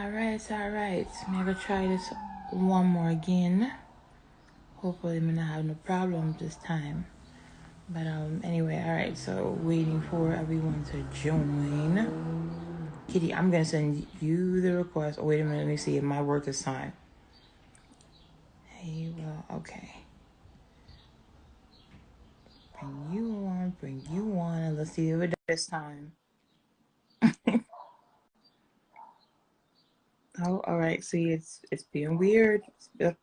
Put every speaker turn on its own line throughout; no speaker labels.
all right. I'm gonna try this one more again. Hopefully, I'm not having no problems this time. But anyway, all right. So waiting for everyone to join. Kitty, I'm gonna send you the request. Oh, wait a minute. Let me see if my work this time. Hey, well, okay. Bring you on, and let's see if it does this time. Oh, all right. See, it's being weird.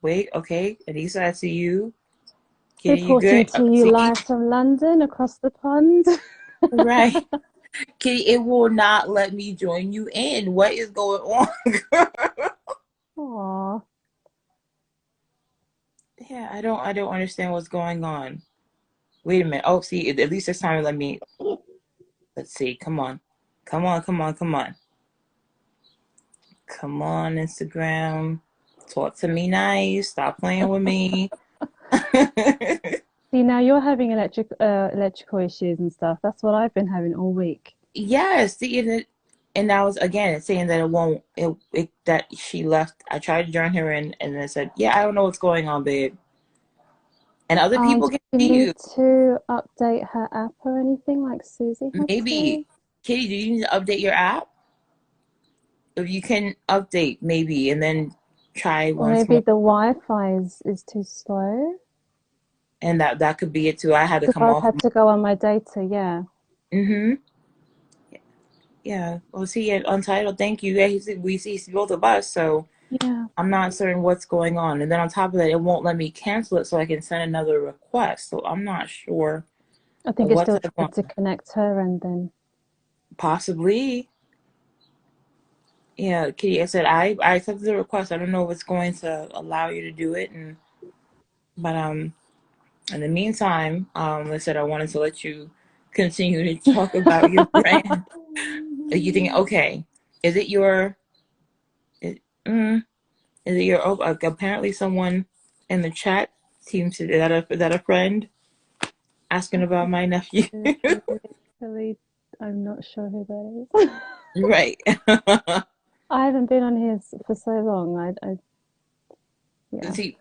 Wait, okay. Anissa, I see you. Kitty, you
Reporting
good?
to you
See,
live from London across the pond.
right. Kitty, it will not let me join you in. What is going on, girl?
Aw.
Yeah, I don't understand what's going on. Wait a minute. Oh, see, at least this time let me. Let's see. Come on, come on, come on, come on, come on, Instagram. Talk to me nice. Stop playing with me.
See, now you're having electrical issues and stuff. That's what I've been having all week.
Yes, see, and I was again saying that it won't. It that she left. I tried to join her in, and then said, "Yeah, I don't know what's going on, babe." And other people
Do
can
you
see
need
you.
to update her app or anything like Susie had to?
Maybe, Kitty, do you need to update your app? If you can update, maybe, and then try
Or
once
maybe
more,
the Wi-Fi is too slow?
and that could be it too. I had to
Because
come
I've
off.
had to go on my data, yeah.
Mm-hmm. Yeah. Well, see, Untitled. Thank you. Yeah, we see both of us, so
Yeah.
I'm not certain what's going on. And then on top of that, it won't let me cancel it, so I can send another request. So I'm not sure
I think it's
what's
still
going
trying to
on.
connect her and then.
Possibly. Yeah, Kitty. I said I accepted the request. I don't know if it's going to allow you to do it, and but in the meantime, I said I wanted to let you continue to talk about your brand. You think, okay, is it your, is, mm, is it your, apparently someone in the chat seems to, is that a friend asking about my nephew?
Literally, I'm not sure who that is.
Right.
I haven't been on his for so long. Yeah.
See,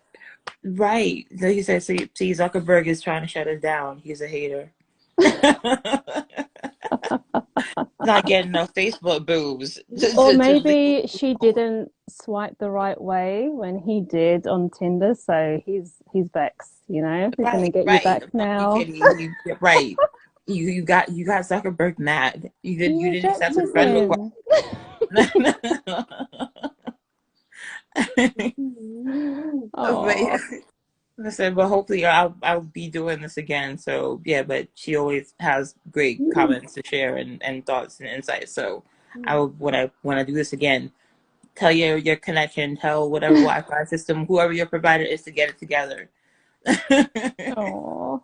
right. So he said, see, Zuckerberg is trying to shut us down. He's a hater. Not getting enough Facebook boobs.
Or
To leave.
maybe she didn't swipe the right way when he did on Tinder, so he's vexed, you know? He's gonna
Right,
get you
right.
back
Fuck you,
now.
Kitty. Right. You got Zuckerberg mad.
You
You didn't accept his
rejected
friend request.
him.
But yeah,
Oh.
I said, but hopefully I'll be doing this again. So yeah, but she always has great comments to share and thoughts and insights. So I will when I do this again, tell your connection, tell whatever Wi-Fi system, whoever your provider is to get it together.
Oh.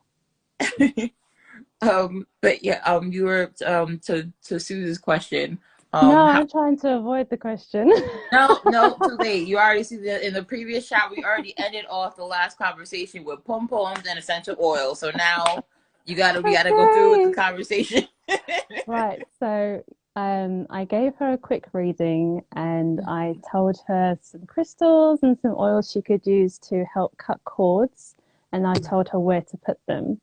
But yeah, you were to Susan's question.
No,
How
I'm trying to avoid the question.
no, too late. You already see that in the previous shot. We already ended off the last conversation with pom poms and essential oil. So now we gotta go through with the
Okay.
conversation.
Right, so I gave her a quick reading and I told her some crystals and some oils she could use to help cut cords, and I told her where to put them.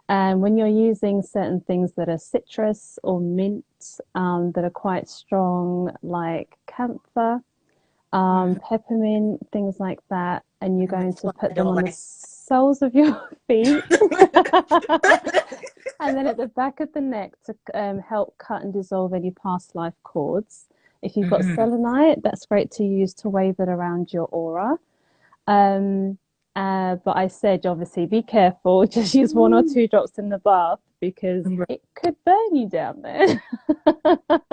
And when you're using certain things that are citrus or mint, that are quite strong, like camphor, peppermint, things like that, and you're going
That's
to
what
put
I
them
don't
on the
like.
soles of your feet. And then at the back of the neck to help cut and dissolve any past life cords. If you've got
Hmm.
selenite, that's great to use to wave it around your aura. Um, but I said, obviously, be careful. Just use one or two drops in the bath because it could burn you down there.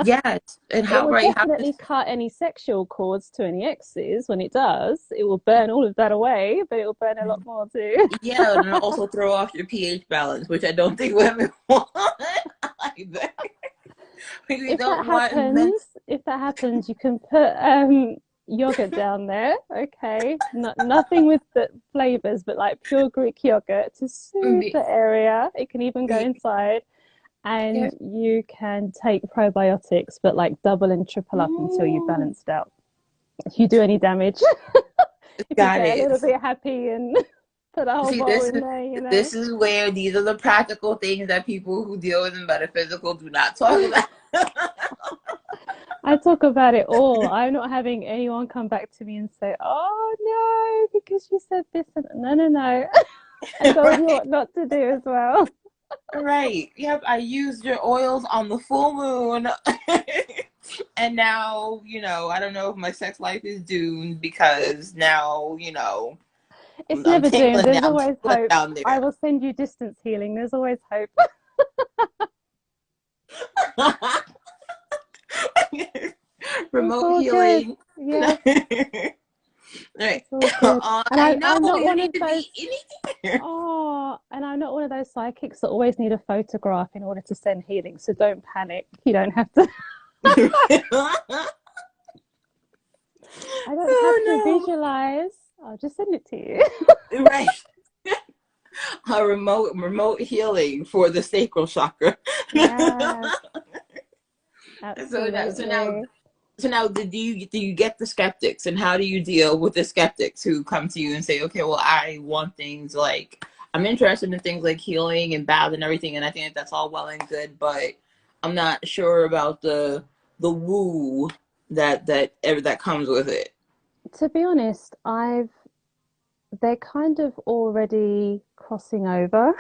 Yes, and
It
how
will
right? How
definitely cut any sexual cords to any exes when it does. It will burn all of that away, but it will burn a lot more too.
yeah, and also throw off your pH balance, which I don't think women want either. We don't want men.
If that happens, you can put yogurt down there. Okay, nothing with the flavors, but like pure Greek yogurt to soothe the area. It can even go inside,
Yeah.
and you can take probiotics, but like double and triple up until you balance it out. If you do any damage, if you
Got
get a
it.
little bit happy and put a whole
See,
bowl in there,
this is where these are the practical things that people who deal with the metaphysical do not talk about.
I talk about it all. I'm not having anyone come back to me and say, "Oh no, because you said this." And no, no, no. I told you
Right,
what not to do as well.
right. Yep, I used your oils on the full moon. And now, I don't know if my sex life is doomed because now,
It's
I'm
never doomed.
tingling now.
There's
I'm
always
tingling
hope.
down
I
there.
will send you distance healing. There's always hope. It's
Remote
all good.
healing.
Yes,
Right.
it's all good. And
I know
I'm not
you
one
need
of
to
those.
be anything.
Oh, and I'm not one of those psychics that always need a photograph in order to send healing. So don't panic. You don't have to. I don't have to
Oh
visualize. I'll just send it to you.
no. Right. A remote healing for the sacral chakra.
Yes,
So now, so now,
absolutely.
so now, do you get the skeptics, and how do you deal with the skeptics who come to you and say, okay, well, I want things like I'm interested in things like healing and bath and everything, and I think that's all well and good, but I'm not sure about the woo that comes with it.
To be honest, I've they're kind of already crossing over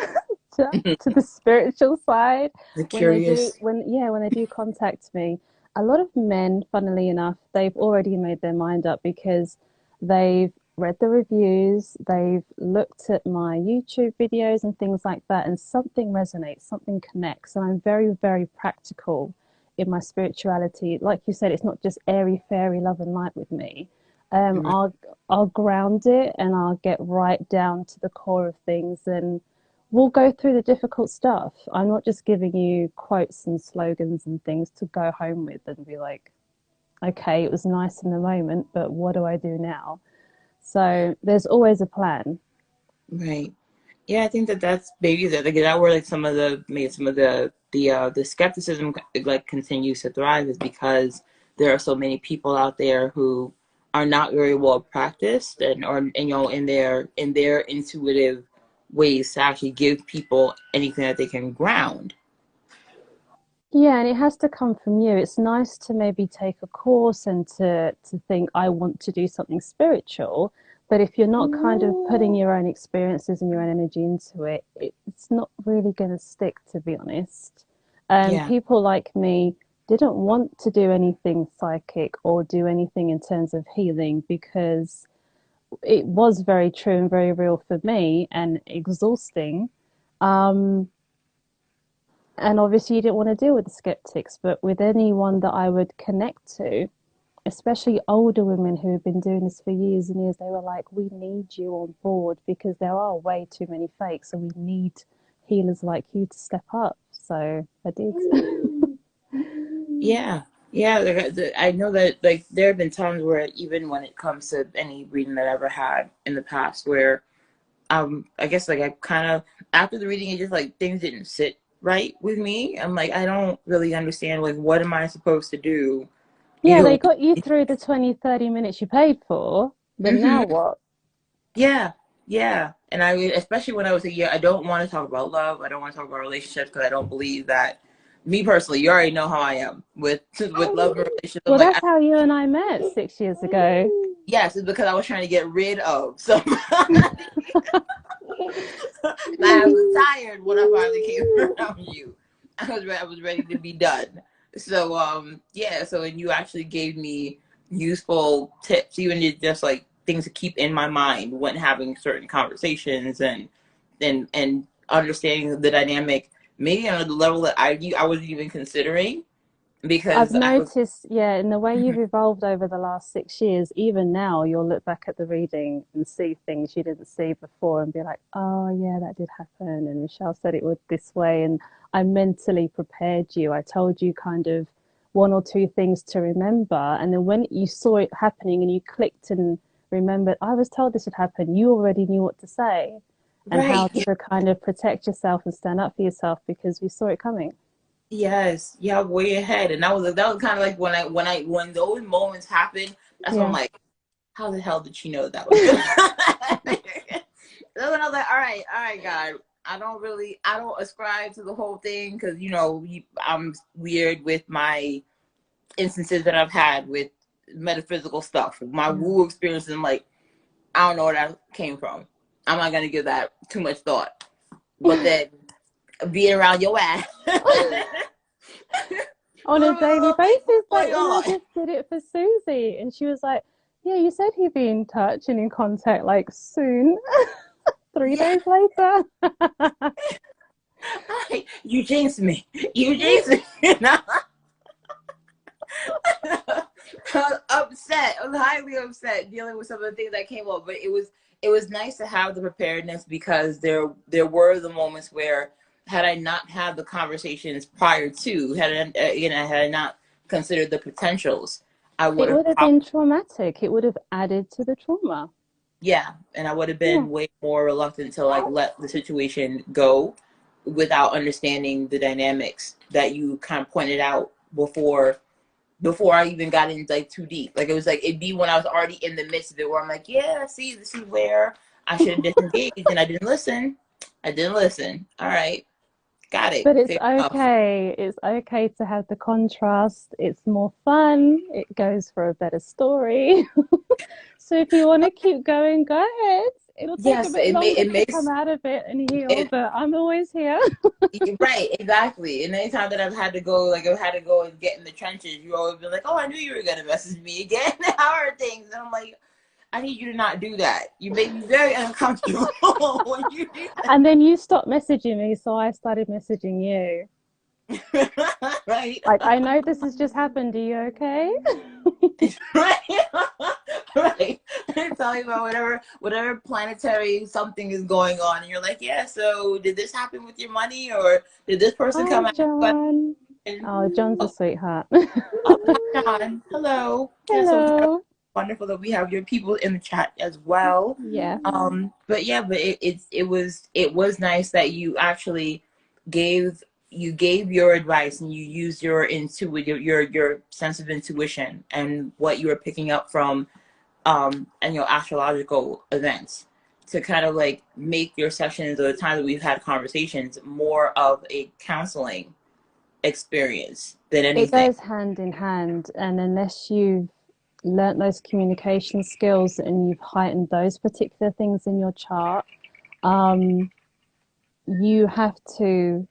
to the spiritual side
The
when they do
curious.
when they do contact me. A lot of men, funnily enough, they've already made their mind up because they've read the reviews, they've looked at my YouTube videos and things like that, and something resonates, something connects. And I'm very, very practical in my spirituality. Like you said, it's not just airy fairy love and light with me. Um,
Right.
I'll I'll ground it and I'll get right down to the core of things and we'll go through the difficult stuff. I'm not just giving you quotes and slogans and things to go home with and be like, okay, it was nice in the moment, but what do I do now? So there's always a plan.
Right. Yeah, I think that's maybe that where like some of the maybe some of the skepticism like continues to thrive is because there are so many people out there who are not very well practiced and in their intuitive ways to actually give people anything that they can ground.
Yeah, and it has to come from you. It's nice to maybe take a course and to think I want to do something spiritual, but if you're not kind of putting your own experiences and your own energy into it, it's not really going to stick, to be honest.
Yeah.
People like me didn't want to do anything psychic or do anything in terms of healing because it was very true and very real for me and exhausting. Um, and obviously, you didn't want to deal with the skeptics, but with anyone that I would connect to, especially older women who have been doing this for years and years, they were like, we need you on board because there are way too many fakes, so we need healers like you to step up. So I did.
Yeah. Yeah, I know that like there have been times where even when it comes to any reading that I ever had in the past where I guess like I kind of after the reading it just like things didn't sit right with me. I'm like I don't really understand like what am I supposed to do?
Yeah,
You
they got you
know,
through the 20, 30 minutes you paid for, but now
hmm
what?
yeah, yeah. And especially when I was a year, I don't want to talk about love. I don't want to talk about relationships because I don't believe that. Me personally, you already know how I am with with love and relationships. I'm
Well,
like,
that's how you and I met 6 years ago.
yes, it's because I was trying to get rid of somebody. I was tired when I finally came around you. I was ready to be done. So yeah, so and you actually gave me useful tips, even just like things to keep in my mind when having certain conversations and understanding the dynamic maybe on a level that I wasn't even considering
I've
because I was
noticed, yeah, in the way you've evolved over the last 6 years, even now you'll look back at the reading and see things you didn't see before and be like, oh, yeah, that did happen. And Michelle said it would this way. And I mentally prepared you. I told you kind of one or two things to remember. And then when you saw it happening and you clicked and remembered, I was told this would happen, you already knew what to say and how
right.
to kind of protect yourself and stand up for yourself because we saw it coming.
Yes, yeah, way ahead. And that was kind of like when those moments happened. That's when I'm
Yeah.
like, how the hell did she know that was gonna happen? That's when I was like, all right, God. I don't ascribe to the whole thing because I'm weird with my instances that I've had with metaphysical stuff. My
Yeah.
woo experiences, I'm like, I don't know where that came from. I'm not gonna give that too much thought. But then being around your ass. A
On a
little bit, a
daily
little bit
basis, like
going
when I
on.
just did it for Susie, and she was like, "Yeah, you said he'd be in touch and in contact like soon." 3 days
Yeah,
later.
you jinxed me. You jinxed me. I was upset. I was highly upset dealing with some of the things that came up. But it was nice to have the preparedness because there were the moments where had I not had the conversations prior to had I not considered the potentials, I would
It
have
would have been traumatic. It would have added to the trauma.
yeah, and I would have
Yeah.
been way more reluctant to like let the situation go without understanding the dynamics that you kind of pointed out before I even got in like too deep. Like it was like it'd be when I was already in the midst of it where I'm like, yeah, see, this is where I should have disengaged and I didn't listen. I didn't listen. All right, got it.
But it's
Fair enough.
okay. It's okay to have the contrast. It's more fun. It goes for a better story. So if you want to keep going, go ahead. It'll take a
Yes,
bit longer
it
to come
makes
out of it and heal,
it
but I'm always here.
right, exactly. And anytime that I've had to go and get in the trenches, you always been like, "Oh, I knew you were gonna message me again. How are things?" And I'm like, "I need you to not do that. You make me very uncomfortable when you do
And then you stopped messaging me, so I started messaging you.
that." Right,
Like, I know this has just happened. Are you okay?
right, right. Tell me about whatever planetary something is going on, and you're like, "Yeah. So, did this happen with your money, or did this person
Hi,
come out?"
John.
And,
Oh, John's a
oh,
sweetheart.
oh, hi, John. Hello. Yeah. So
Hello.
wonderful that we have your people in the chat as well.
Yeah.
But yeah, but it was nice that you actually gave your advice and you used your sense of intuition and what you were picking up from and your astrological events to kind of like make your sessions or the time that we've had conversations more of a counseling experience than
It
anything.
goes hand in hand, and unless you've learnt those communication skills and you've heightened those particular things in your chart, um, you have to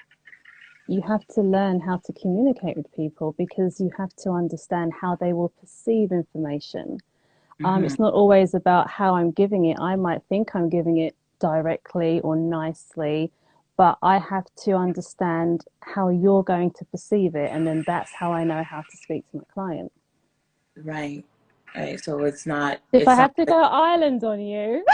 learn how to communicate with people because you have to understand how they will perceive information.
Hmm.
It's not always about how I'm giving it. I might think I'm giving it directly or nicely, but I have to understand how you're going to perceive it, and then that's how I know how to speak to my client.
Right. Right. So it's not
If I
it's not
have to go island on you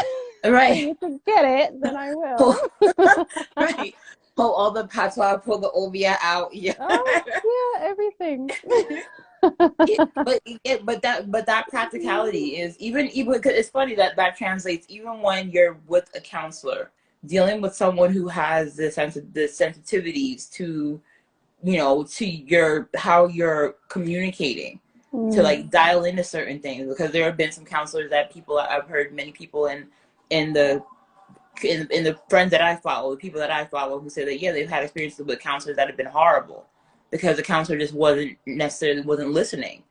for
right.
you to get it, then I will.
Pull, right. Pull all the patois, pull the obia out. Yeah.
Oh, yeah, everything.
But that practicality is even because it's funny that that translates even when you're with a counselor dealing with someone who has the sensitivities to to your how you're communicating to
Mm,
like dial into certain things because there have been some counselors that people I've heard many people in the in the friends that I follow, the people that I follow who say that yeah, they've had experiences with counselors that have been horrible because the counselor just wasn't listening.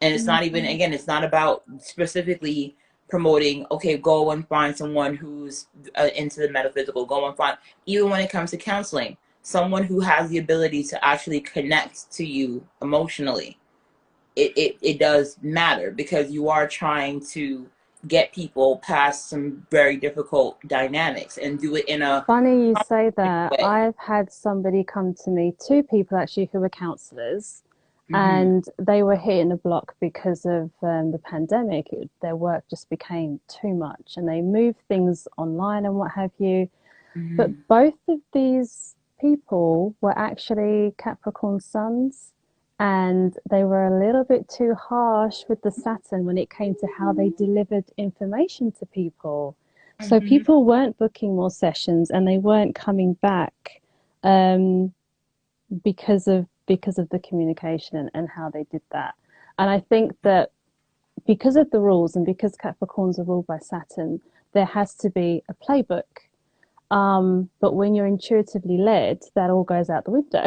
And it's not even
mhm.
again, it's not about specifically promoting, okay, go and find someone who's into the metaphysical, go and find even when it comes to counseling, someone who has the ability to actually connect to you emotionally. It does matter because you are trying to get people past some very difficult dynamics and do it in a
Funny you say that.
way.
I've had somebody come to me, two people actually who were counselors,
Mm-hmm.
and they were hitting a block because of the pandemic. Their work just became too much, and they moved things online and what have you. But
Mm-hmm.
both of these people were actually Capricorn suns, and they were a little bit too harsh with the Saturn when it came to how they delivered information to people. So
Mm-hmm.
people weren't booking more sessions and they weren't coming back um, because of because of the communication and how they did that. And I think that because of the rules and because Capricorns are ruled by Saturn, there has to be a playbook. But when you're intuitively led, that all goes out the window.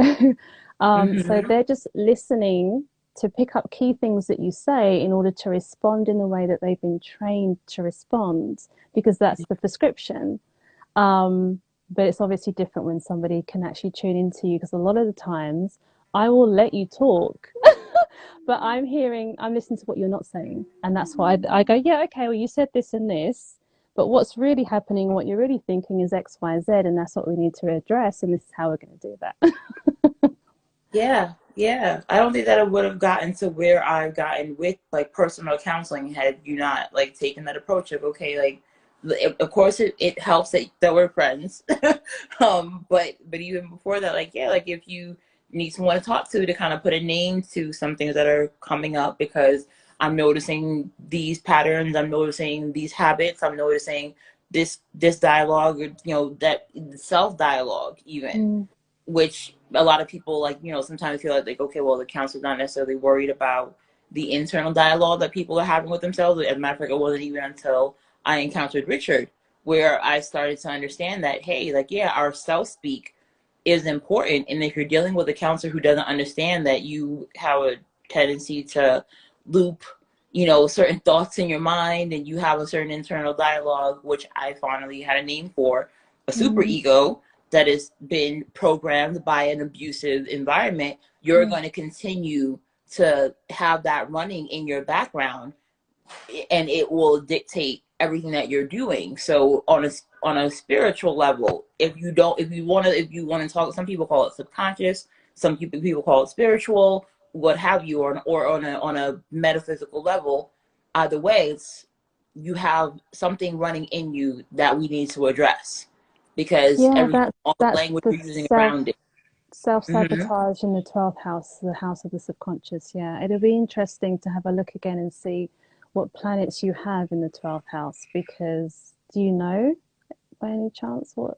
So
Hmm.
they're just listening to pick up key things that you say in order to respond in the way that they've been trained to respond, because that's the prescription. But it's obviously different when somebody can actually tune into you, because a lot of the times I will let you talk, but I'm listening to what you're not saying. And that's why I go, yeah, okay, well, you said this and this, but what's really happening, what you're really thinking is X, Y, Z, and that's what we need to address. And this is how we're going to do that.
Yeah, yeah. I don't think that I would have gotten to where I've gotten with like personal counseling had you not like taken that approach of okay, like of course it helps that we're friends. But even before that, like yeah, like if you need someone to talk to kind of put a name to some things that are coming up because I'm noticing these patterns, I'm noticing these habits, I'm noticing this dialogue or that self dialogue even
Mm,
which a lot of people like sometimes feel like okay well the counselor's not necessarily worried about the internal dialogue that people are having with themselves. As a matter of fact, it wasn't even until I encountered Richard where I started to understand that hey, like yeah, our self speak is important, and if you're dealing with a counselor who doesn't understand that you have a tendency to loop certain thoughts in your mind and you have a certain internal dialogue, which I finally had a name for, a super
mm,
ego that has been programmed by an abusive environment, you're
mm.
going to continue to have that running in your background, and it will dictate everything that you're doing. So on a spiritual level, if you want to talk, some people call it subconscious, some people call it spiritual, what have you, or on a metaphysical level. Either way, it's you have something running in you that we need to address because
Yeah,
everything, all the
that's
language
the
you're using around it.
self
Hmm.
sabotage in the 12th house, the house of the subconscious. Yeah, it'll be interesting to have a look again and see what planets you have in the 12th house, because do you know by any chance what?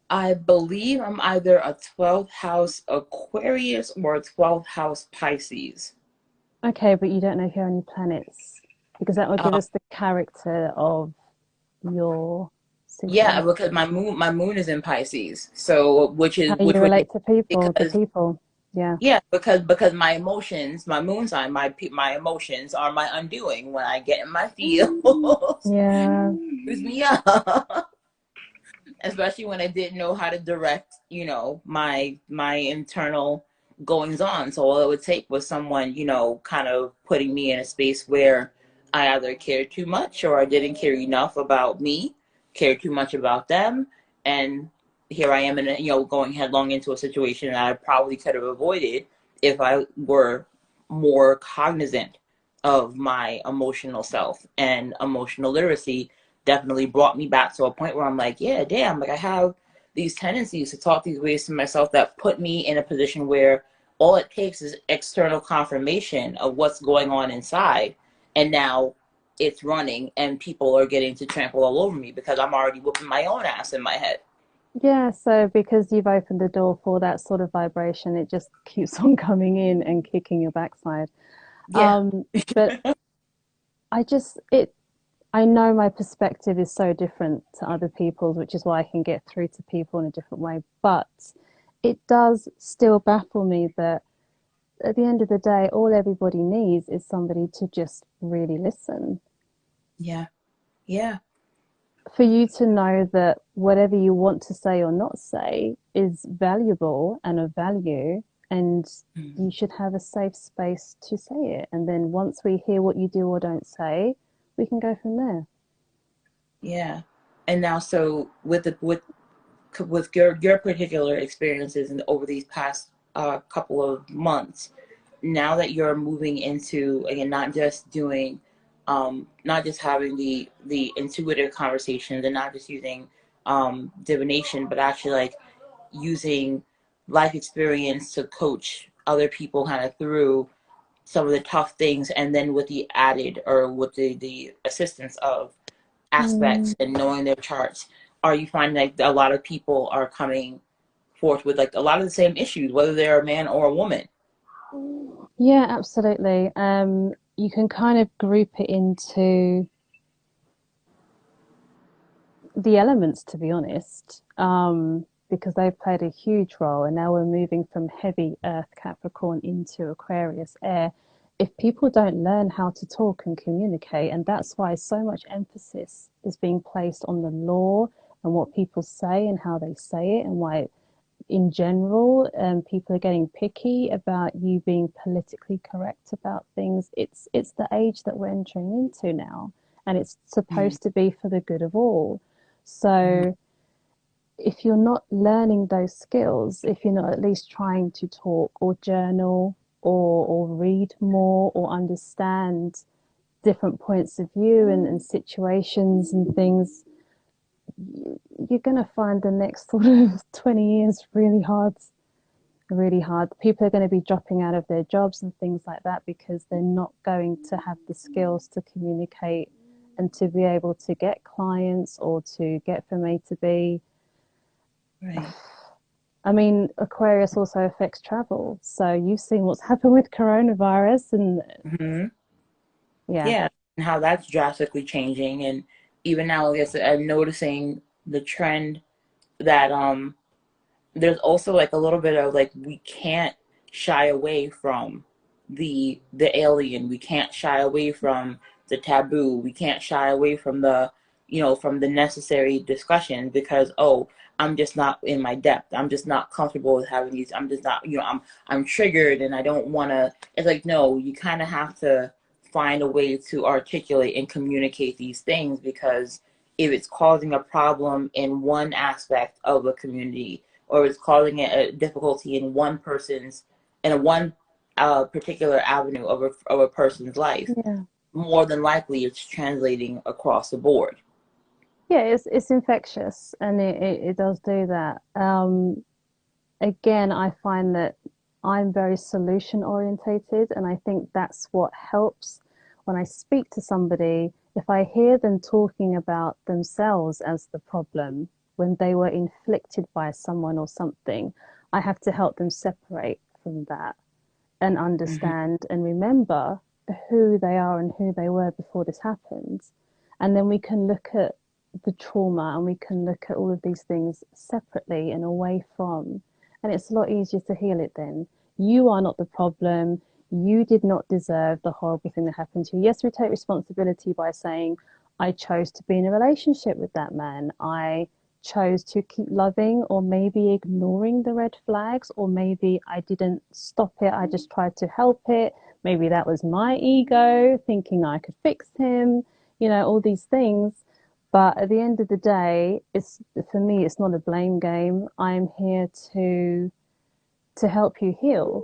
I believe I'm either a 12th house Aquarius or a 12th house Pisces.
Okay, but you don't know here any planets, because that will give
Uh,
us the character of your
yeah,
sign,
because my moon is in Pisces, so which
how
is
you
which would be
relate to people, the
because
people. Yeah.
yeah, because my emotions, my moon sign, my emotions are my undoing when I get in my feels.
Yeah.
Screws me up. Especially when I didn't know how to direct, my internal goings on. So all it would take was someone, kind of putting me in a space where I either cared too much or I didn't care enough about me, cared too much about them, and here I am going headlong into a situation that I probably could have avoided if I were more cognizant of my emotional self. And emotional literacy definitely brought me back to a point where I'm like, yeah, damn, like I have these tendencies to talk these ways to myself that put me in a position where all it takes is external confirmation of what's going on inside. And now it's running and people are getting to trample all over me because I'm already whooping my own ass in my head.
Yeah, so because you've opened the door for that sort of vibration, it just keeps on coming in and kicking your backside.
Yeah.
But I just it I know my perspective is so different to other people's, which is why I can get through to people in a different way. But it does still baffle me that at the end of the day, all everybody needs is somebody to just really listen.
Yeah. Yeah.
For you to know that whatever you want to say or not say is valuable and of value, and you should have a safe space to say it. And then once we hear what you do or don't say, we can go from there.
Yeah. And now, so with your particular experiences and over these past couple of months, now that you're moving into again not just doing not just having the intuitive conversations and not just using divination, but actually like using life experience to coach other people kind of through some of the tough things, and then with the added or with the assistance of
Mm.
aspects and knowing their charts, are you finding like a lot of people are coming forth with like a lot of the same issues, whether they're a man or a woman?
Yeah, absolutely. You can kind of group it into the elements, to be honest, because they've played a huge role, and now we're moving from heavy Earth Capricorn into Aquarius air. If people don't learn how to talk and communicate, and that's why so much emphasis is being placed on the law and what people say and how they say it, and why in general, people are getting picky about you being politically correct about things. It's the age that we're entering into now, and it's
Mm-hmm.
supposed to be for the good of all.
Mm-hmm.
So if you're not learning those skills, if you're not at least trying to talk or journal or read more or understand different points of view and situations and things, you're going to find the next sort of 20 years really hard, really hard. People are going to be dropping out of their jobs and things like that because they're not going to have the skills to communicate and to be able to get clients or to get from A to B.
Right.
I mean, Aquarius also affects travel. So you've seen what's happened with coronavirus and
Mm-hmm.
yeah,
Yeah, and how that's drastically changing, and even now, I guess I'm noticing the trend that there's also like a little bit of like we can't shy away from the alien. We can't shy away from the taboo. We can't shy away from the from the necessary discussion because I'm just not in my depth. I'm just not comfortable with having these. I'm just not I'm triggered and I don't want to. It's like no, you kind of have to find a way to articulate and communicate these things because if it's causing a problem in one aspect of a community or it's causing a difficulty in one person's in a one particular avenue of a person's life,
yeah,
more than likely it's translating across the board.
yeah. It's infectious and it does do that. Again, I find that I'm very solution orientated, and I think that's what helps when I speak to somebody. If I hear them talking about themselves as the problem when they were inflicted by someone or something, I have to help them separate from that and
Mm-hmm.
understand and remember who they are and who they were before this happened. And then we can look at the trauma and we can look at all of these things separately and away from. And it's a lot easier to heal it then. You are not the problem. You did not deserve the horrible thing that happened to you. Yes, we take responsibility by saying, I chose to be in a relationship with that man. I chose to keep loving or maybe ignoring the red flags, or maybe I didn't stop it, I just tried to help it. Maybe that was my ego thinking I could fix him, all these things. But at the end of the day, it's for me, it's not a blame game. I'm here to help you heal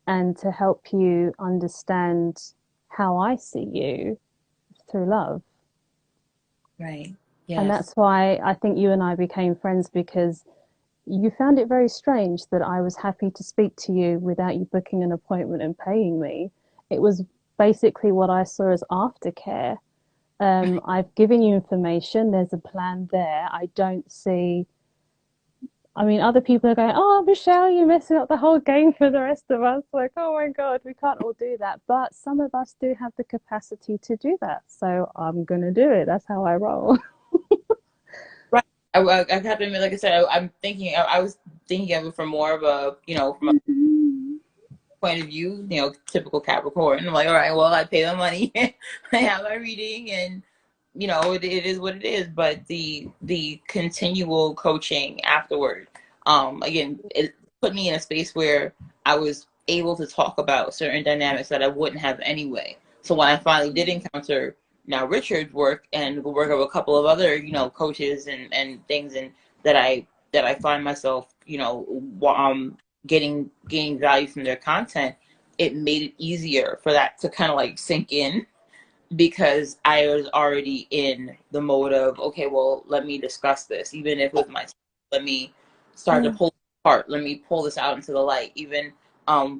and to help you understand how I see you through love.
Right.
And
Yes.
that's why I think you and I became friends, because you found it very strange that I was happy to speak to you without you booking an appointment and paying me. It was basically what I saw as aftercare. I've given you information, there's a plan there. I don't see, I mean, other people are going, oh, Michelle, you're messing up the whole game for the rest of us. Like, oh my God, we can't all do that. But some of us do have the capacity to do that. So I'm going to do it. That's how I roll.
Right. I have to admit, like I said, I'm thinking. I was thinking of it from more of a, from a point of view, typical Capricorn. I'm like, all right, well, I pay the money, I have my reading, and it is what it is. But the continual coaching afterward, again, it put me in a space where I was able to talk about certain dynamics that I wouldn't have anyway. So when I finally did encounter now Richard's work and the work of a couple of other, coaches and things, and that I find myself, gaining value from their content, it made it easier for that to kind of like sink in because I was already in the mode of, okay, well, let me discuss this, even if with myself, let me start to
Yeah.
pull it apart, let me pull this out into the light. Even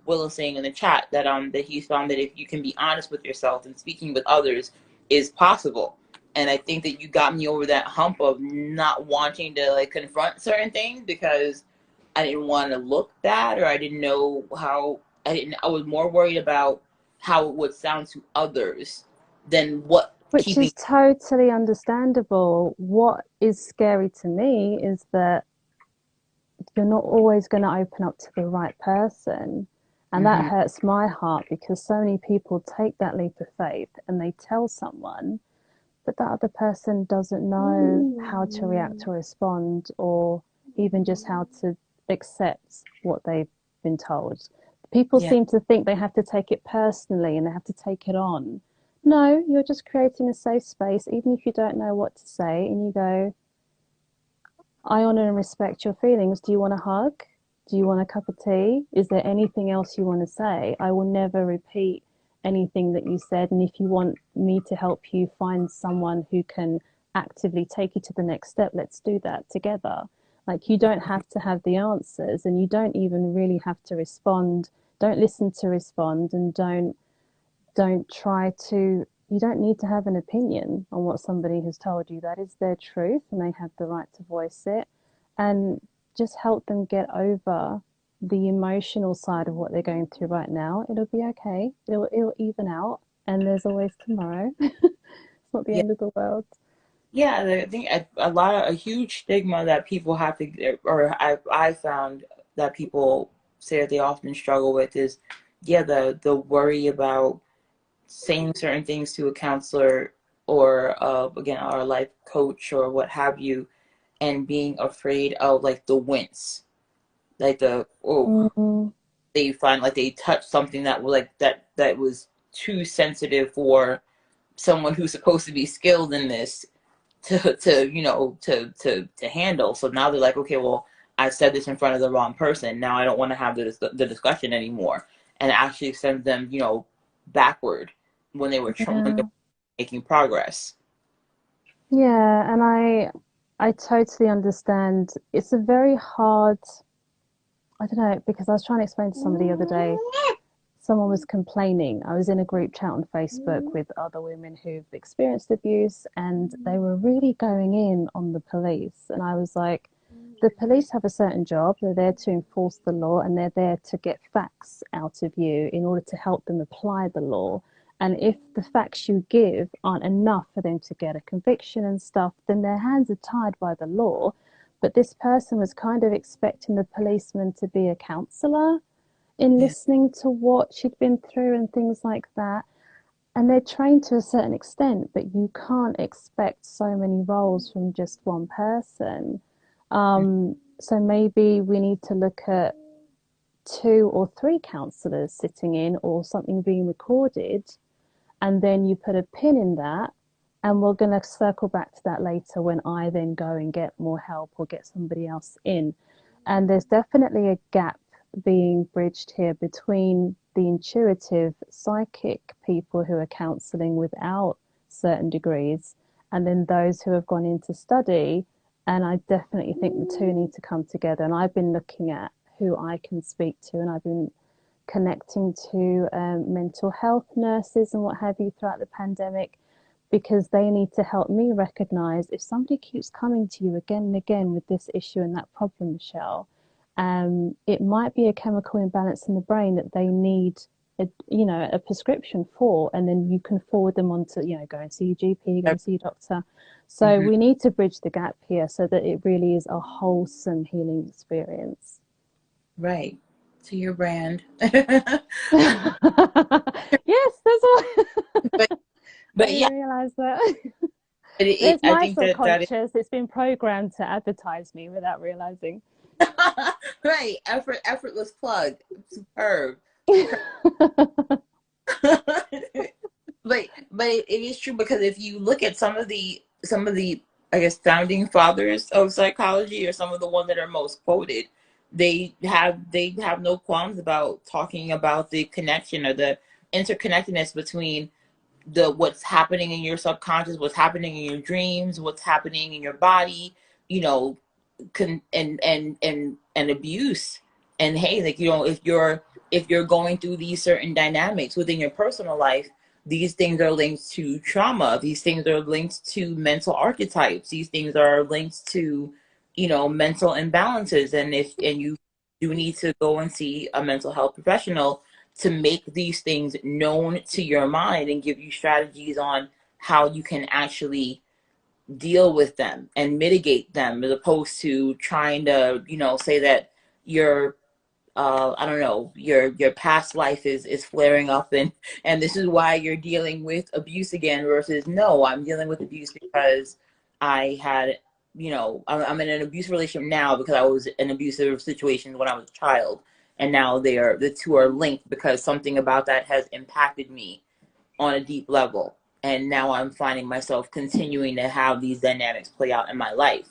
Will is saying in the chat that he's found that if you can be honest with yourself and speaking with others is possible. And I think that you got me over that hump of not wanting to like confront certain things because I didn't want to look bad or I didn't know how I was more worried about how it would sound to others than what
Which
keeping.
is totally understandable. What is scary to me is that you're not always going to open up to the right person. And that
Hmm.
hurts my heart because so many people take that leap of faith and they tell someone, but that other person doesn't know how to react or respond, or even just how to accept what they've been told. People
Yeah.
seem to think they have to take it personally and they have to take it on. No, you're just creating a safe space, even if you don't know what to say, and you go, I honor and respect your feelings. Do you want a hug? Do you want a cup of tea? Is there anything else you want to say? I will never repeat anything that you said. And if you want me to help you find someone who can actively take you to the next step, let's do that together. Like, you don't have to have the answers, and you don't even really have to respond. Don't listen to respond, and don't try to, you don't need to have an opinion on what somebody has told you. That is their truth and they have the right to voice it. And just help them get over the emotional side of what they're going through right now. It'll be okay. It'll even out, and there's always tomorrow. It's not the
Yeah.
end of the world.
Yeah, I think a huge stigma that people have to, or I found that people say that they often struggle with is, yeah, the worry about saying certain things to a counselor or again, our life coach or what have you, and being afraid of like the wince, like the, oh,
Mm-hmm.
they find like they touched something that was like that was too sensitive for someone who's supposed to be skilled in this to to handle. So now they're like, okay, well, I said this in front of the wrong person. Now I don't want to have the discussion anymore, and it actually sends them backward when when they
Yeah.
were making progress.
Yeah, and I totally understand. It's a very hard, I don't know, because I was trying to explain to somebody the other day, someone was complaining. I was in a group chat on Facebook with other women who've experienced abuse, and they were really going in on the police. And I was like, the police have a certain job. They're there to enforce the law, and they're there to get facts out of you in order to help them apply the law. And if the facts you give aren't enough for them to get a conviction and stuff, then their hands are tied by the law. But this person was kind of expecting the policeman to be a counselor in
Yeah.
listening to what she'd been through and things like that. And they're trained to a certain extent, but you can't expect so many roles from just one person. So maybe we need to look at two or three counselors sitting in, or something being recorded, and then you put a pin in that. And we're going to circle back to that later when I then go and get more help or get somebody else in. And there's definitely a gap being bridged here between the intuitive psychic people who are counseling without certain degrees, and then those who have gone into study. And I definitely think the two need to come together. And I've been looking at who I can speak to, and I've been connecting to mental health nurses and what have you throughout the pandemic, because they need to help me recognize if somebody keeps coming to you again and again with this issue and that problem, Michelle. It might be a chemical imbalance in the brain that they need a prescription for, and then you can forward them on to, go and see your GP, go and see your doctor. So
Mm-hmm.
we need to bridge the gap here so that it really is a wholesome healing experience.
Right. To your brand.
Yes, that's what
but
I
but
didn't
yeah,
realize that.
it
There's
I
my
think that is
subconscious. It's been programmed to advertise me without realizing.
right. Effortless plug. Superb. Superb. But it is true, because if you look at some of the I guess founding fathers of psychology, or some of the ones that are most quoted, they have no qualms about talking about the connection or the interconnectedness between the what's happening in your subconscious, what's happening in your dreams, what's happening in your body, you know, and abuse. And hey, like, if you're going through these certain dynamics within your personal life, these things are linked to trauma, these things are linked to mental archetypes, these things are linked to mental imbalances. And you do need to go and see a mental health professional, to make these things known to your mind and give you strategies on how you can actually deal with them and mitigate them, as opposed to trying to, say that you're I don't know, your past life is flaring up, and this is why you're dealing with abuse again, versus no, I'm dealing with abuse because I had, I'm in an abusive relationship now because I was in abusive situations when I was a child, and now the two are linked because something about that has impacted me on a deep level, and now I'm finding myself continuing to have these dynamics play out in my life.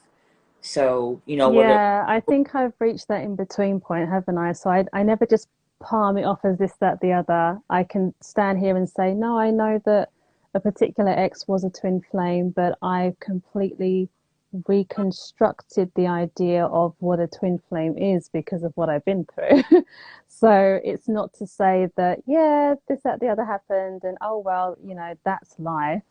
So, whether
Yeah, I think I've reached that in between point, haven't I? So I never just palm it off as this, that, the other. I can stand here and say, no, I know that a particular ex was a twin flame, but I've completely reconstructed the idea of what a twin flame is because of what I've been through. So it's not to say that, yeah, this, that, the other happened, and oh, well, that's life.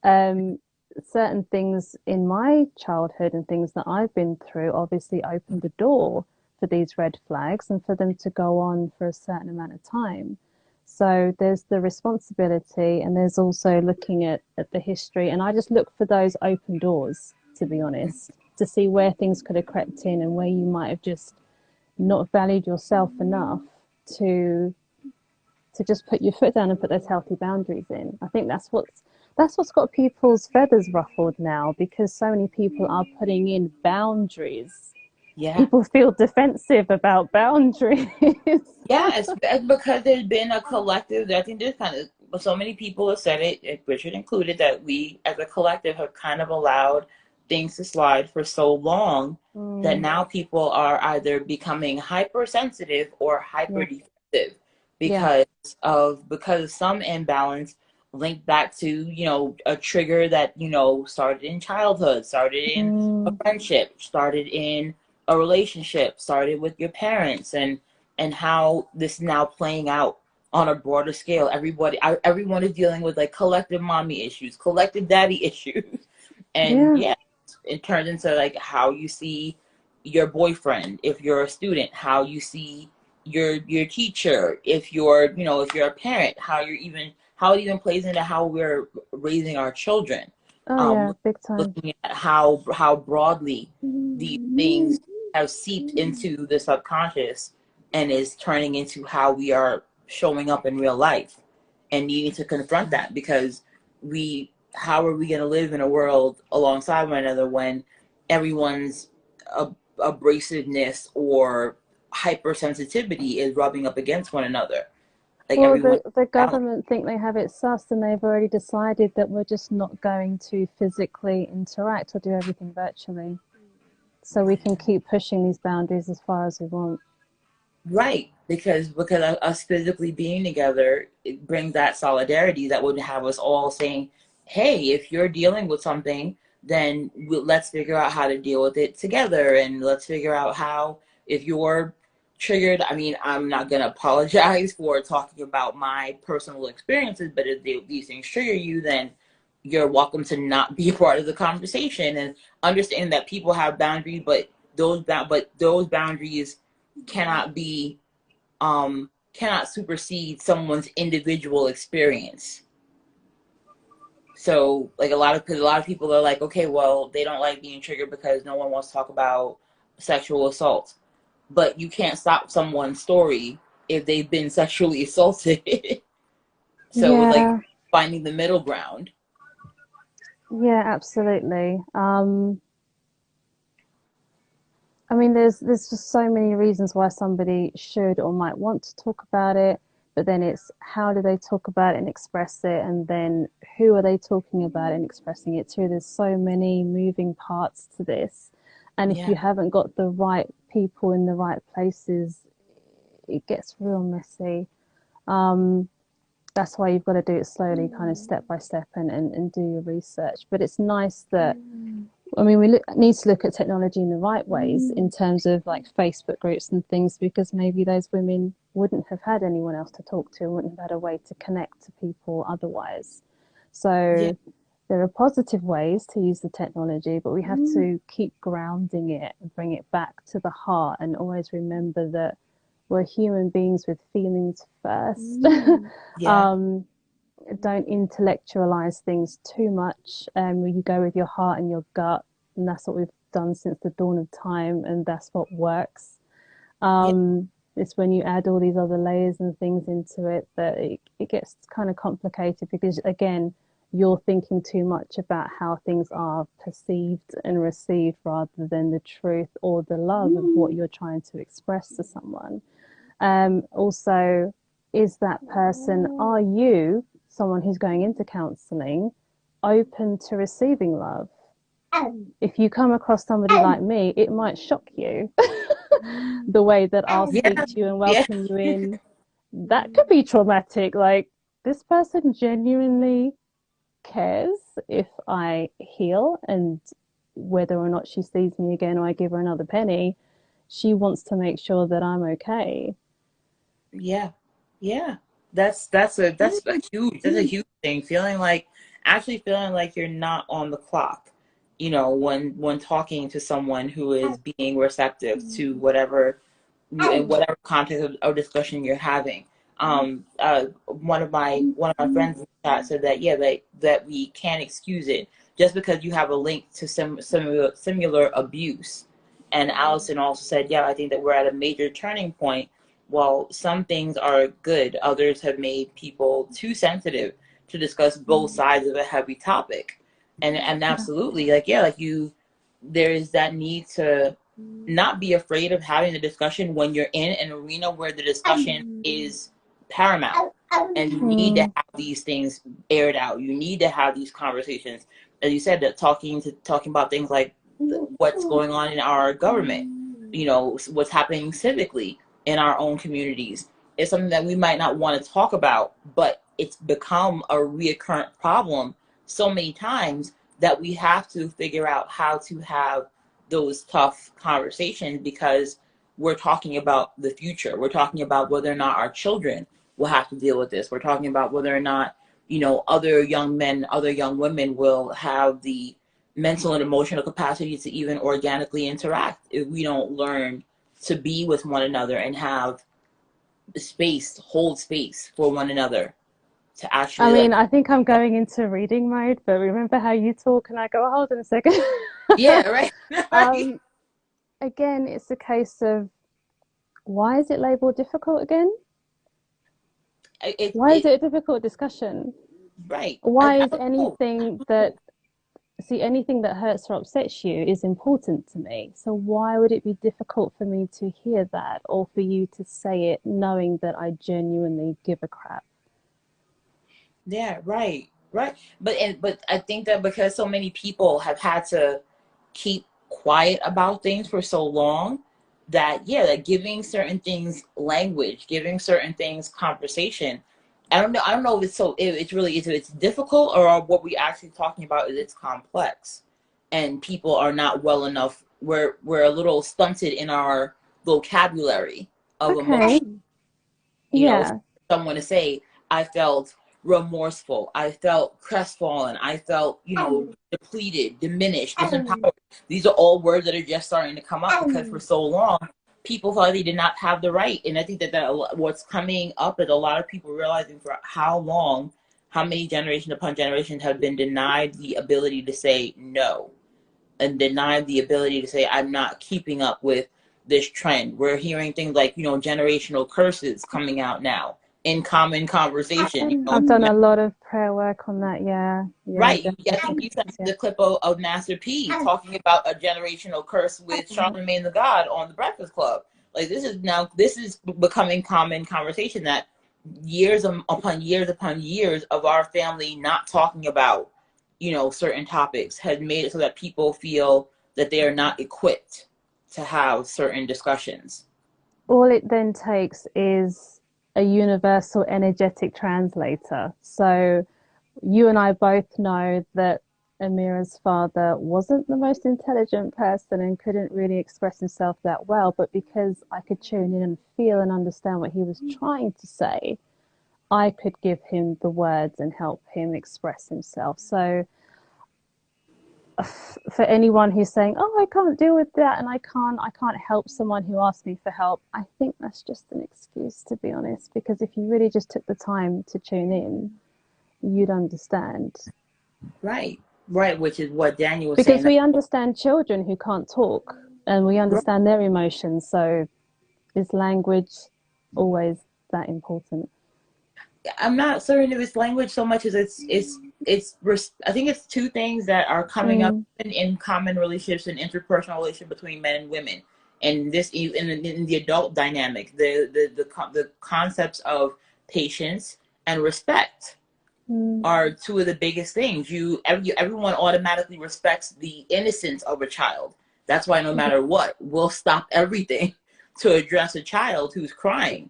Um, Certain things in my childhood and things that I've been through obviously opened the door for these red flags and for them to go on for a certain amount of time. So there's the responsibility, and there's also looking at the history. And I just look for those open doors, to be honest, to see where things could have crept in and where you might have just not valued yourself enough to just put your foot down and put those healthy boundaries in. I think that's what's got people's feathers ruffled now, because so many people are putting in boundaries.
yeah.
People feel defensive about boundaries.
Yeah, it's because there's been a collective. I think there's kind of so many people have said it, Richard included, that we as a collective have kind of allowed things to slide for so long that
Mm,
now people are either becoming hypersensitive or hyper
yeah,
defensive
yeah.
because of some imbalance linked back to, a trigger that, started in childhood, started in a
Mm,
friendship, started in a relationship, started with your parents, and how this is now playing out on a broader scale. Everyone is dealing with like collective mommy issues, collective daddy issues, and
yeah.
yeah, it turns into like how you see your boyfriend if you're a student, how you see your teacher if you're, if you're a parent, how it even plays into how we're raising our children.
Oh
Um,
yeah, big time.
looking at how broadly these things have seeped into the subconscious and is turning into how we are showing up in real life, and needing to confront that, because how are we going to live in a world alongside one another when everyone's abrasiveness or hypersensitivity is rubbing up against one another, like
Well,
everyone
the
balance.
government think they have it sussed, and they've already decided that we're just not going to physically interact or do everything virtually. So we can keep pushing these boundaries as far as we want.
Right, because us physically being together, it brings that solidarity that would have us all saying, "Hey, if you're dealing with something, then let's figure out how to deal with it together, and let's figure out how, if you're triggered." I mean, I'm not gonna apologize for talking about my personal experiences, but if these things trigger you, then you're welcome to not be a part of the conversation, and understand that people have boundaries, but those boundaries cannot be cannot supersede someone's individual experience. So like because a lot of people are like, okay, well, they don't like being triggered because no one wants to talk about sexual assault, but you can't stop someone's story if they've been sexually assaulted. So it's like
Yeah,
finding the middle ground.
yeah, absolutely. I mean, there's just so many reasons why somebody should or might want to talk about it, but then it's how do they talk about it and express it, and then who are they talking about it and expressing it to? There's so many moving parts to this, and if
Yeah.
you haven't got the right people in the right places, it gets real messy. Um, that's why you've got to do it slowly, kind of step by step, and do your research. But it's nice that I mean, need to look at technology in the right ways in terms of like Facebook groups and things, because maybe those women wouldn't have had anyone else to talk to, wouldn't have had a way to connect to people otherwise.
Yeah.
So there are positive ways to use the technology, but we have to keep grounding it and bring it back to the heart, and always remember that we're human beings with feelings first.
Yeah.
um, don't intellectualize things too much. You go with your heart and your gut, and that's what we've done since the dawn of time, and that's what works.
Yeah.
It's when you add all these other layers and things into it that it gets kind of complicated because, again, you're thinking too much about how things are perceived and received rather than the truth or the love of what you're trying to express to someone. Also, is that person, are you someone who's going into counseling open to receiving love? If you come across somebody like me, it might shock you the way that I'll speak
Yeah.
to you and
Yeah.
welcome you in. That could be traumatic. Like, this person genuinely cares if I heal, and whether or not she sees me again or I give her another penny, she wants to make sure that I'm okay.
Yeah. Yeah. That's a huge thing. Feeling like you're not on the clock, when talking to someone who is being receptive to whatever in whatever context of discussion you're having. One of my friends in the chat said that, yeah, that we can't excuse it just because you have a link to similar abuse. And Allison also said, yeah, I think that we're at a major turning point. While some things are good, others have made people too sensitive to discuss both sides of a heavy topic. And absolutely, like, yeah, like there is that need to not be afraid of having the discussion when you're in an arena where the discussion is paramount, and you need to
Mm.
have these things aired out. You need to have these conversations, as you said, that talking about things like what's going on in our government, what's happening civically in our own communities. It's something that we might not want to talk about, but it's become a reoccurrent problem so many times that we have to figure out how to have those tough conversations, because we're talking about the future. We're talking about whether or not our children will have to deal with this. We're talking about whether or not, other young men, other young women will have the mental and emotional capacity to even organically interact if we don't learn to be with one another and have hold space for one another to
I
actually,
mean,
like,
I think I'm going into reading mode, but remember how you talk and I go, hold on a second.
yeah, right. Right.
um, Again, it's a case of, why is it labeled difficult again?
it,
Why is
it
it a difficult discussion?
right.
Why
I
is
don't know.
anything that hurts or upsets you is important to me? So why would it be difficult for me to hear that or for you to say it knowing that I genuinely give a crap?
Yeah, right, right. But I think that because so many people have had to keep quiet about things for so long, that, yeah, that giving certain things language, giving certain things conversation. I don't know if it's difficult, or what we actually talking about is it's complex, and people are not well enough. We're a little stunted in our vocabulary of
Okay,
emotion. For
yeah.
someone to say, I felt remorseful, I felt crestfallen, I felt, depleted, diminished, disempowered. These are all words that are just starting to come up because for so long, people thought they did not have the right. And I think that what's coming up is a lot of people realizing for how long, how many generation upon generation have been denied the ability to say no, and denied the ability to say, I'm not keeping up with this trend. We're hearing things like, generational curses coming out now in common conversation.
I've done a lot of prayer work on that. Yeah, yeah,
Right. I think
generational
you sent
curses. Yeah.
the clip of Master P talking about a generational curse with Charlemagne the God on the Breakfast Club. Like, this is becoming common conversation, that upon years of our family not talking about, certain topics had made it so that people feel that they are not equipped to have certain discussions.
All it then takes is a universal energetic translator. So you and I both know that Amira's father wasn't the most intelligent person and couldn't really express himself that well, but because I could tune in and feel and understand what he was trying to say, I could give him the words and help him express himself. So for anyone who's saying, "Oh, I can't deal with that," and I can't help someone who asks me for help, I think that's just an excuse, to be honest. Because if you really just took the time to tune in, you'd understand.
Right, right, which is what Daniel was
Because
saying.
we understand children who can't talk, and we
Right.
understand their emotions. So is language always that important?
I'm not certain if it's language so much as I think it's two things that are coming up
Mm,
in common relationships and interpersonal relationship between men and women, and this in the adult dynamic, the concepts of patience and respect
mm,
are two of the biggest things. Everyone automatically respects the innocence of a child. That's why no matter what, we'll stop everything to address a child who's crying.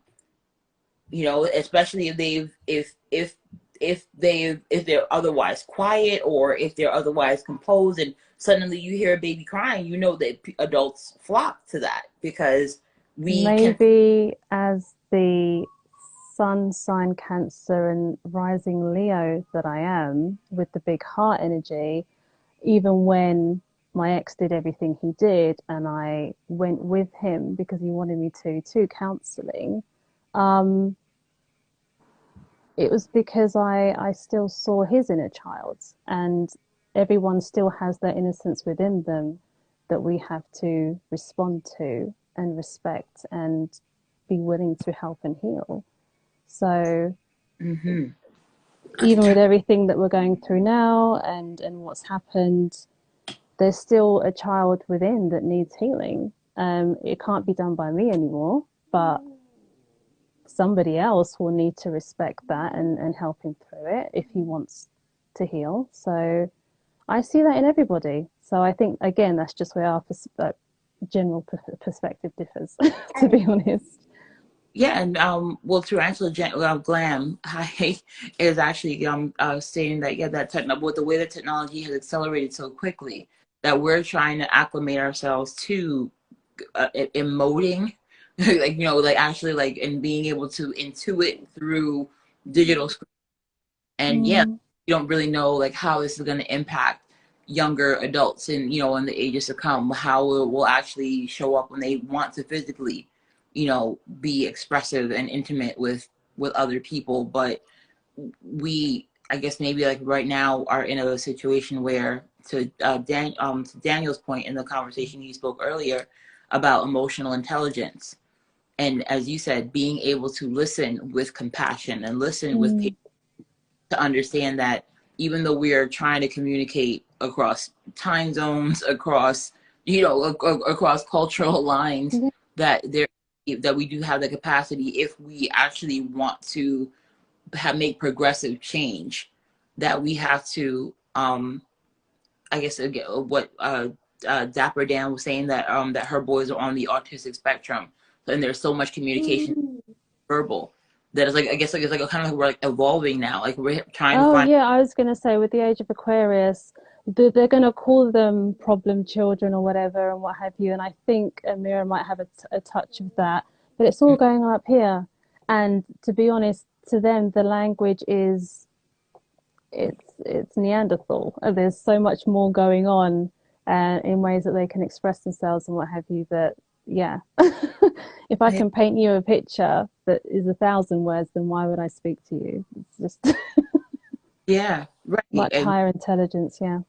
Especially if they're otherwise quiet, or if they're otherwise composed, and suddenly you hear a baby crying, that adults flock to that because we can.
maybe as the sun sign Cancer and rising Leo that I am, with the big heart energy, even when my ex did everything he did and I went with him because he wanted me to counseling, um, it was because I still saw his inner child, and everyone still has their innocence within them that we have to respond to and respect and be willing to help and heal. So
Mm-hmm.
even with everything that we're going through now and what's happened, there's still a child within that needs healing. It can't be done by me anymore, but somebody else will need to respect that and help him through it if he wants to heal. So I see that in everybody. So I think, again, that's just where our general perspective differs, to be honest.
Yeah, and well, to answer Glam, I is actually stating that, yeah, that with the way that technology has accelerated so quickly, that we're trying to acclimate ourselves to emoting, like like actually, like, and being able to intuit through digital screens. And yeah,
Mm,
you don't really know like how this is going to impact younger adults, and in the ages to come, how it will actually show up when they want to physically be expressive and intimate with other people. But we, I guess, maybe like right now are in a situation where, to Daniel's point in the conversation he spoke earlier about emotional intelligence, and as you said, being able to listen with compassion and listen with patience,
mm,
to understand that even though we are trying to communicate across time zones, across across cultural lines,
yeah.
that we do have the capacity, if we actually want to make progressive change, that we have to, I guess, again, what Dapper Dan was saying, that her boys are on the autistic spectrum, and there's so much communication
Mm.
verbal, that is, like, I guess, like, it's like a kind of like we're like evolving now, like we're trying to
Oh,
find.
yeah, I was going to say with the age of Aquarius, they're going to call them problem children or whatever and what have you. And I think Amira might have a touch of that, but it's all going on up here. And to be honest, to them, the language is it's Neanderthal. There's so much more going on in ways that they can express themselves and what have you. That yeah, if I can paint you a picture that is 1,000 words, then why would I speak to you? It's just
Yeah, right.
much
And
higher intelligence, yeah. And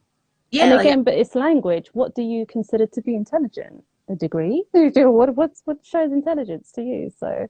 yeah, like
again, but it's language. What do you consider to be intelligent? A degree? What shows intelligence to you? So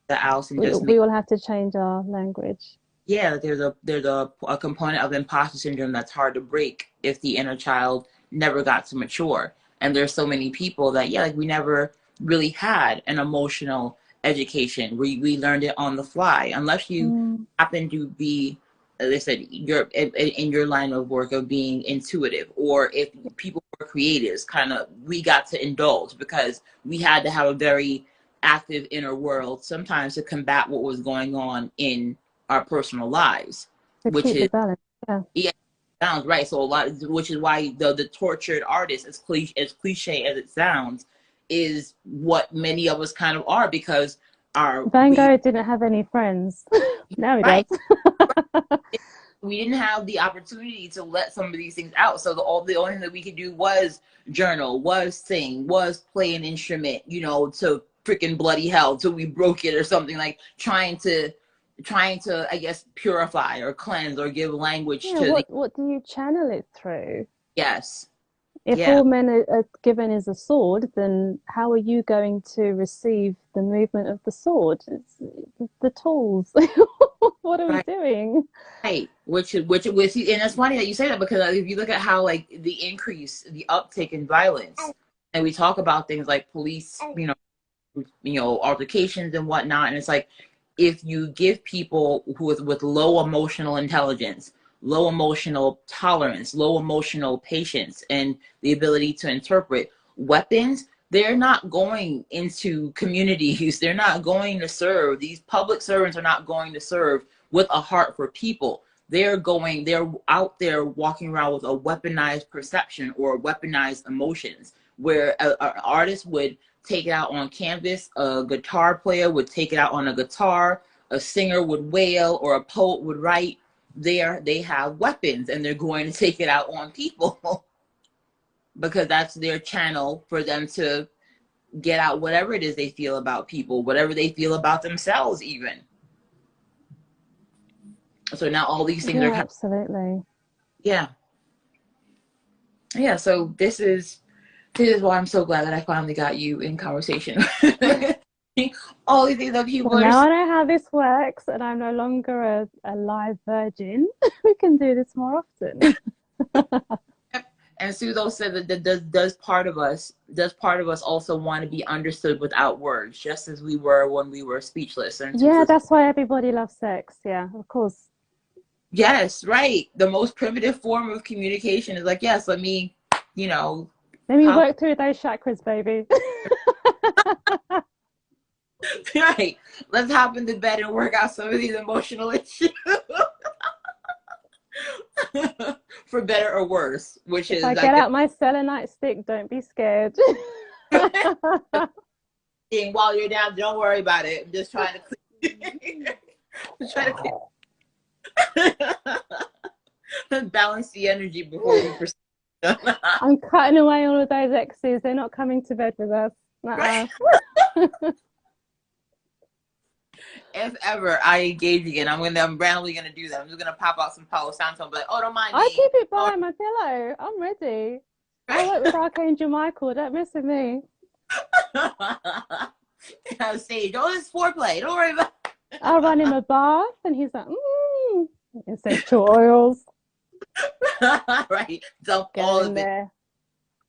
the Allison
we
just made.
we will have to change our language.
Yeah, there's a component of imposter syndrome that's hard to break if the inner child never got to mature. And there's so many people that, yeah, like, we never really had an emotional education. We learned it on the fly, unless you
Mm,
happen to be, as I said, you're in your line of work of being intuitive, or if people were creatives, kind of, we got to indulge because we had to have a very active inner world sometimes to combat what was going on in our personal lives,
to
which
keep the
is,
balance. Yeah.
yeah, sounds right. So a lot, which is why the tortured artist, as cliche as it sounds, is what many of us kind of are, because our
Van
we
Gogh didn't have any friends. Now he
right,
does.
we didn't have the opportunity to let some of these things out. So the only thing that we could do was journal, was sing, was play an instrument, you know, to freaking bloody hell till we broke it or something, like trying to I guess purify or cleanse or give language
Yeah,
to the
what do you channel it through?
yes.
If
Yeah.
all men are given as a sword, then how are you going to receive the movement of the sword? It's the tools. What are we
Right.
doing?
Right. Which and it's funny that you say that, because if you look at how like the uptick in violence, and we talk about things like police, you know, altercations and whatnot. And it's like, if you give people who with low emotional intelligence, low emotional tolerance, low emotional patience, and the ability to interpret weapons, they're not going into communities. They're not going to serve. These public servants are not going to serve with a heart for people. They're out there walking around with a weaponized perception or weaponized emotions, where an artist would take it out on canvas, a guitar player would take it out on a guitar, a singer would wail, or a poet would write. They have weapons, and they're going to take it out on people because that's their channel for them to get out whatever it is they feel about people, whatever they feel about themselves even. So now all these things are
Yeah, absolutely.
yeah. Yeah, so this is why I'm so glad that I finally got you in conversation. All these things that people
Well,
are.
now I know how this works, and I'm no longer a live virgin. We can do this more often.
And Suzo said that does part of us also want to be understood without words, just as we were when we were speechless and
Yeah,
toothless.
that's why everybody loves sex. Yeah, of course.
Yes, right. The most primitive form of communication is like, yes, let me, you know,
Let me
hop
work through those chakras, baby.
right. Let's hop into bed and work out some of these emotional issues. For better or worse, which
If
is
I
I
get
guess
out my selenite stick, don't be scared.
while you're down, don't worry about it. I'm just trying to clear, just trying to balance the energy before we proceed.
I'm cutting away all of those exes. They're not coming to bed with us.
Right?
Uh-uh.
If ever I engage again, I'm randomly gonna do that. I'm just gonna pop out some Palo Santo and be like, oh, don't mind
I
me.
keep it
Oh,
by my pillow. I'm ready. I
right?
work with Archangel Michael. Don't mess with me.
I was saying, oh, this is foreplay. Don't worry about
I'll run him a bath, and he's like, essential oils.
it. Right. Dump
Get
all
in
of it.
there.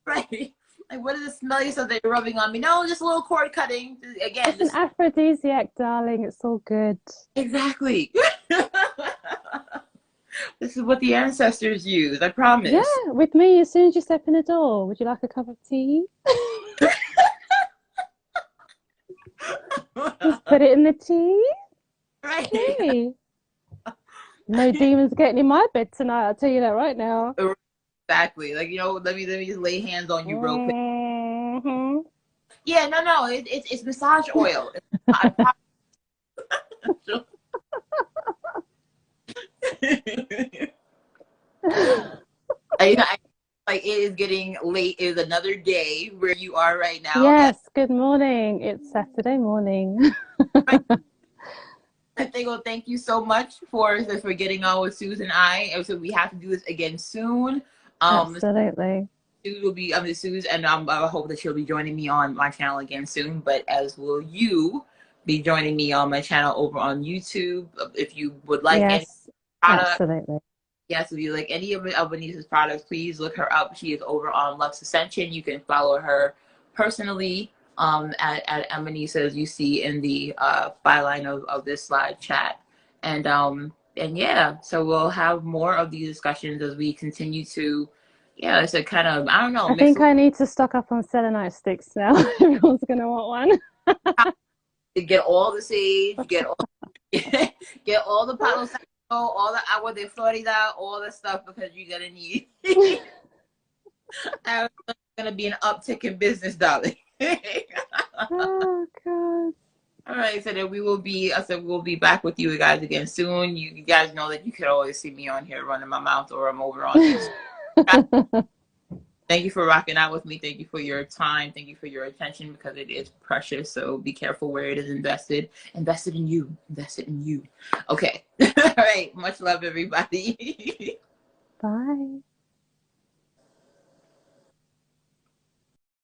Right. Like, what does it smell? You said they're rubbing on me. No, just a little cord cutting. Again,
It's an
just
aphrodisiac, darling. It's all good.
exactly. This is what the ancestors use. I
Yeah,
promise.
with me, as soon as you step in the door, would you like a cup of tea? Just put it in the tea.
Right.
Okay. No demons getting in my bed tonight. I'll tell you that right now.
Exactly. Like, let me just lay hands on you real quick.
Hmm.
Yeah, no. It's massage oil. I like it is getting late. It is another day where you are right now.
Yes, good morning. It's Saturday morning.
I think, well, thank you so much for getting on with Susan and I. And so we have to do this again soon.
Absolutely.
Suze will be Suze, and I hope that she'll be joining me on my channel again soon. But as will you be joining me on my channel over on YouTube. If you would like any
Yes,
product,
absolutely.
yes, if you like any of Benice's products, please look her up. She is over on Lux Ascension. You can follow her personally at Benice, as you see in the byline of this slide chat. And yeah, so we'll have more of these discussions as we continue to, yeah, it's a kind of, I don't know,
I
mix
think I need to stock up on selenite sticks now. Everyone's going to want one.
to get all the sage, get all, get all the Palo Santo, all the agua de Florida, all the stuff, because you're gonna need. It's gonna be an uptick in business, darling.
Oh, God.
All right, so then we will be. I said we'll be back with you guys again soon. You guys know that you could always see me on here running my mouth, or I'm over on Instagram. Thank you for rocking out with me. Thank you for your time. Thank you for your attention because it is precious. So be careful where it is invested. Invested in you. Invested in you. Okay. All right. Much love, everybody.
Bye.